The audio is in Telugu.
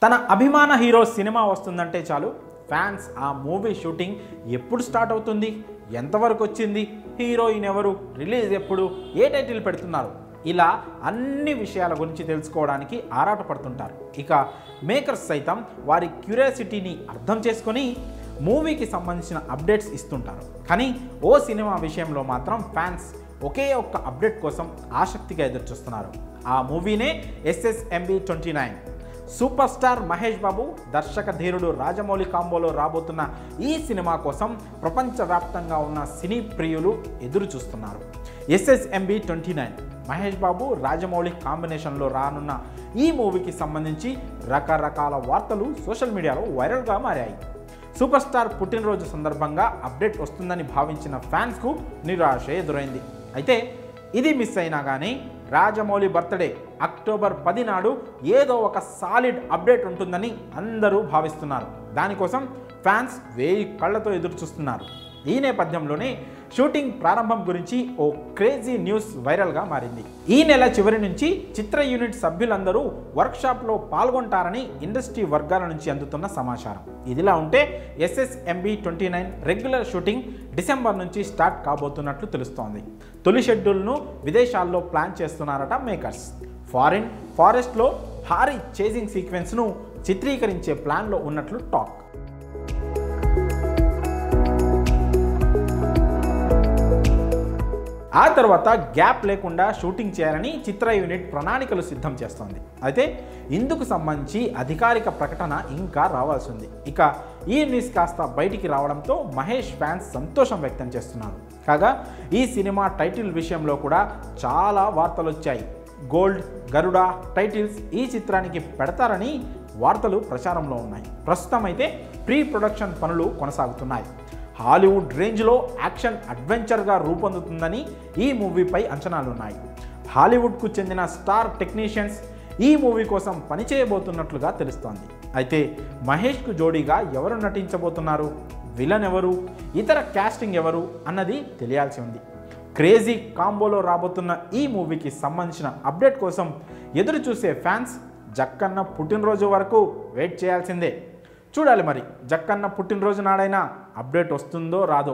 తన అభిమాన హీరో సినిమా వస్తుందంటే చాలు ఫ్యాన్స్ ఆ మూవీ షూటింగ్ ఎప్పుడు స్టార్ట్ అవుతుంది, ఎంతవరకు వచ్చింది, హీరోయిన్ ఎవరు, రిలీజ్ ఎప్పుడు, ఏ టైటిల్ పెడుతున్నారు, ఇలా అన్ని విషయాల గురించి తెలుసుకోవడానికి ఆరాటపడుతుంటారు. ఇక మేకర్స్ సైతం వారి క్యూరియాసిటీని అర్థం చేసుకొని మూవీకి సంబంధించిన అప్డేట్స్ ఇస్తుంటారు. కానీ ఓ సినిమా విషయంలో మాత్రం ఫ్యాన్స్ ఒకే ఒక్క అప్డేట్ కోసం ఆసక్తిగా ఎదురుచూస్తున్నారు. ఆ మూవీనే SSMB 29. Super star Mahesh Babu, దర్శక ధీరుడు రాజమౌళి కాంబోలో రాబోతున్న ఈ సినిమా కోసం ప్రపంచవ్యాప్తంగా ఉన్న సినీ ప్రియులు ఎదురు చూస్తున్నారు. SSMB 29 మహేష్ బాబు రాజమౌళి కాంబినేషన్లో రానున్న ఈ మూవీకి సంబంధించి రకరకాల వార్తలు సోషల్ మీడియాలో వైరల్గా మారాయి. సూపర్ స్టార్ పుట్టినరోజు సందర్భంగా అప్డేట్ వస్తుందని భావించిన ఫ్యాన్స్కు నిరాశ ఎదురైంది. అయితే ఇది మిస్ అయినా కానీ రాజమౌళి బర్త్డే అక్టోబర్ 10 నాడు ఏదో ఒక సాలిడ్ అప్డేట్ ఉంటుందని అందరూ భావిస్తున్నారు. దానికోసం ఫ్యాన్స్ 1000 కళ్ళతో ఎదురు చూస్తున్నారు. ఈ నేపథ్యంలోనే షూటింగ్ ప్రారంభం గురించి ఓ క్రేజీ న్యూస్ వైరల్గా మారింది. ఈ నెల చివరి నుంచి చిత్ర యూనిట్ సభ్యులందరూ వర్క్షాప్లో పాల్గొంటారని ఇండస్ట్రీ వర్గాల నుంచి అందుతున్న సమాచారం. ఇదిలా ఉంటే SSMB 29 రెగ్యులర్ షూటింగ్ డిసెంబర్ నుంచి స్టార్ట్ కాబోతున్నట్లు తెలుస్తోంది. తొలి షెడ్యూల్ను విదేశాల్లో ప్లాన్ చేస్తున్నారట మేకర్స్. ఫారెస్ట్లో భారీ చేజింగ్ సీక్వెన్స్ను చిత్రీకరించే ప్లాన్లో ఉన్నట్లు టాక్. ఆ తర్వాత గ్యాప్ లేకుండా షూటింగ్ చేయాలని చిత్ర యూనిట్ ప్రణాళికలు సిద్ధం చేస్తోంది. అయితే ఇందుకు సంబంధించి అధికారిక ప్రకటన ఇంకా రావాల్సి ఉంది. ఇక ఈ న్యూస్ కాస్త బయటికి రావడంతో మహేష్ ఫ్యాన్స్ సంతోషం వ్యక్తం చేస్తున్నారు. కాగా ఈ సినిమా టైటిల్ విషయంలో కూడా చాలా వార్తలు వచ్చాయి. గోల్డ్, గరుడ టైటిల్స్ ఈ చిత్రానికి పెడతారని వార్తలు ప్రచారంలో ఉన్నాయి. ప్రస్తుతం అయితే ప్రీ ప్రొడక్షన్ పనులు కొనసాగుతున్నాయి. హాలీవుడ్ రేంజ్లో యాక్షన్ అడ్వెంచర్గా రూపొందుతుందని ఈ మూవీపై అంచనాలున్నాయి. హాలీవుడ్కు చెందిన స్టార్ టెక్నీషియన్స్ ఈ మూవీ కోసం పనిచేయబోతున్నట్లుగా తెలుస్తోంది. అయితే మహేష్కు జోడీగా ఎవరు నటించబోతున్నారు, విలన్ ఎవరు, ఇతర క్యాస్టింగ్ ఎవరు అన్నది తెలియాల్సి ఉంది. క్రేజీ కాంబోలో రాబోతున్న ఈ మూవీకి సంబంధించిన అప్డేట్ కోసం ఎదురు చూసే ఫ్యాన్స్ జక్కన్న పుట్టినరోజు వరకు వెయిట్ చేయాల్సిందే. చూడాలి మరి జక్కన్న పుట్టినరోజు నాడైనా అప్డేట్ వస్తుందో రాదో.